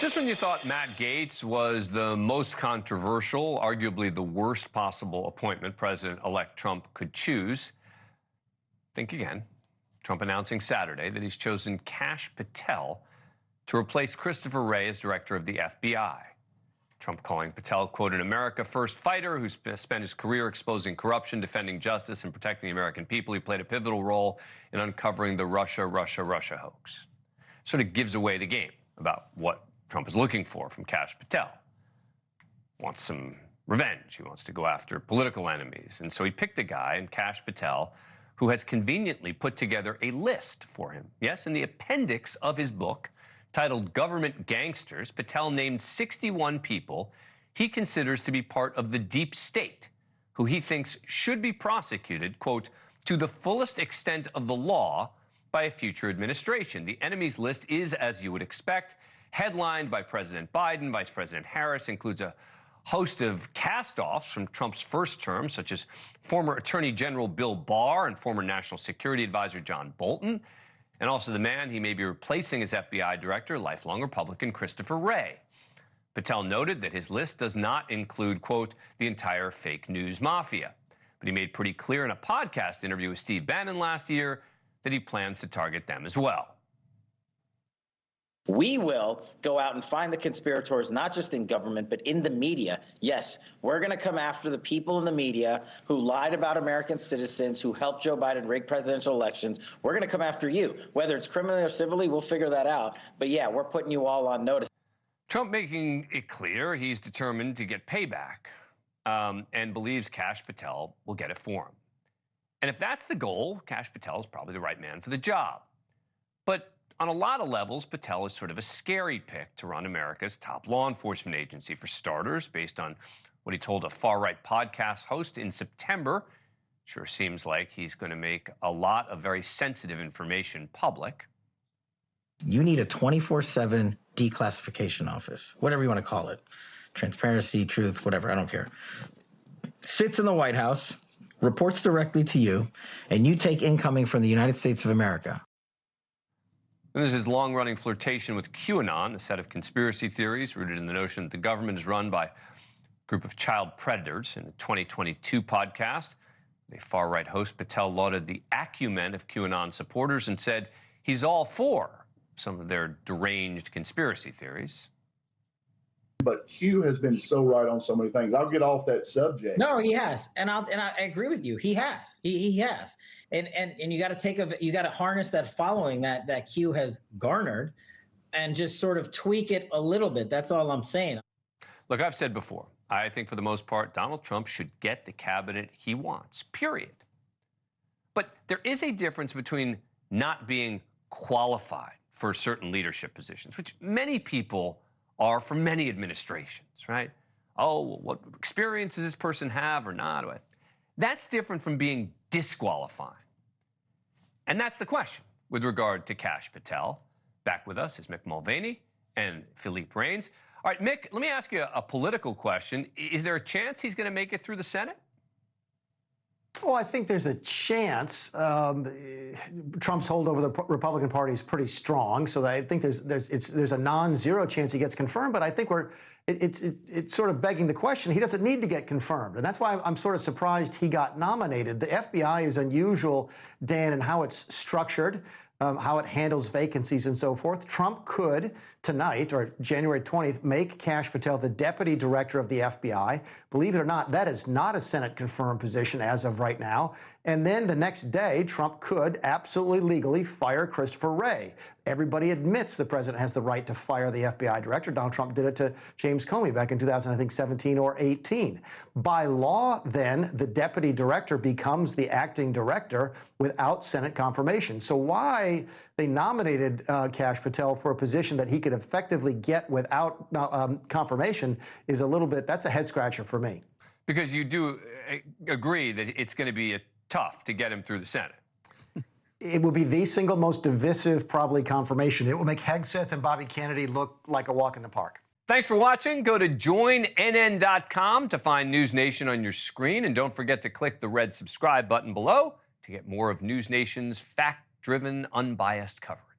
Just when you thought Matt Gaetz was the most controversial, arguably the worst possible appointment President-elect Trump could choose, think again. Trump announcing Saturday that he's chosen Kash Patel to replace Christopher Wray as director of the FBI. Trump calling Patel, quote, an America First fighter who spent his career exposing corruption, defending justice, and protecting the American people. He played a pivotal role in uncovering the Russia hoax. Sort of gives away the game about what Trump is looking for from Kash Patel. Wants some revenge. He wants to go after political enemies. And so he picked a guy in Kash Patel who has conveniently put together a list for him. Yes, in the appendix of his book, titled Government Gangsters, Patel named 61 people he considers to be part of the deep state, who he thinks should be prosecuted, quote, to the fullest extent of the law by a future administration. The enemies list is, as you would expect, headlined by President Biden. Vice President Harris includes a host of cast-offs from Trump's first term, such as former Attorney General Bill Barr and former National Security Advisor John Bolton, and also the man he may be replacing as FBI director, lifelong Republican Christopher Wray. Patel noted that his list does not include, quote, the entire fake news mafia. But he made pretty clear in a podcast interview with Steve Bannon last year that he plans to target them as well. We will go out and find the conspirators, not just in government, but in the media. Yes, we're going to come after the people in the media who lied about American citizens, who helped Joe Biden rig presidential elections. We're going to come after you. Whether it's criminally or civilly, we'll figure that out. But yeah, we're putting you all on notice. Trump making it clear he's determined to get payback and believes Kash Patel will get it for him. And if that's the goal, Kash Patel is probably the right man for the job. But on a lot of levels, Patel is sort of a scary pick to run America's top law enforcement agency. For starters, based on what he told a far-right podcast host in September, sure seems like he's going to make a lot of very sensitive information public. You need a 24/7 declassification office, whatever you want to call it. Transparency, truth, whatever, I don't care. Sits in the White House, reports directly to you, and you take incoming from the United States of America. And there's his long-running flirtation with QAnon, a set of conspiracy theories rooted in the notion that the government is run by a group of child predators. In a 2022 podcast, the far-right host Patel lauded the acumen of QAnon supporters and said he's all for some of their deranged conspiracy theories. But Q has been so right on so many things. I'll get off that subject. No, he has, and I agree with you. He has. He has. And you got to harness that following that Q has garnered, and just sort of tweak it a little bit. That's all I'm saying. Look, I've said before, I think for the most part, Donald Trump should get the cabinet he wants, period. But there is a difference between not being qualified for certain leadership positions, which many people are for many administrations, right? Oh, what experience does this person have or not? That's different from being disqualified. And that's the question with regard to Kash Patel. Back with us is Mick Mulvaney and Philippe Reines. All right, Mick, let me ask you a political question. Is there a chance he's going to make it through the Senate? Well, I think there's a chance. Trump's hold over the Republican Party is pretty strong, so I think there's a non-zero chance he gets confirmed. But I think it's sort of begging the question. He doesn't need to get confirmed, and that's why I'm sort of surprised he got nominated. The FBI is unusual, Dan, in how it's structured, how it handles vacancies and so forth. Trump could tonight, or January 20th, make Kash Patel the deputy director of the FBI. Believe it or not, that is not a Senate-confirmed position as of right now. And then the next day, Trump could absolutely legally fire Christopher Wray. Everybody admits the president has the right to fire the FBI director. Donald Trump did it to James Comey back in 2017 or 18. By law, then, the deputy director becomes the acting director without Senate confirmation. So why they nominated Kash Patel for a position that he could effectively get without confirmation is a little bit, that's a head scratcher for me. Because you do agree that it's going to be tough to get him through the Senate. It will be the single most divisive, probably, confirmation. It will make Hegseth and Bobby Kennedy look like a walk in the park. Thanks for watching. Go to joinnn.com to find NewsNation on your screen. And don't forget to click the red subscribe button below to get more of NewsNation's fact-driven, unbiased coverage.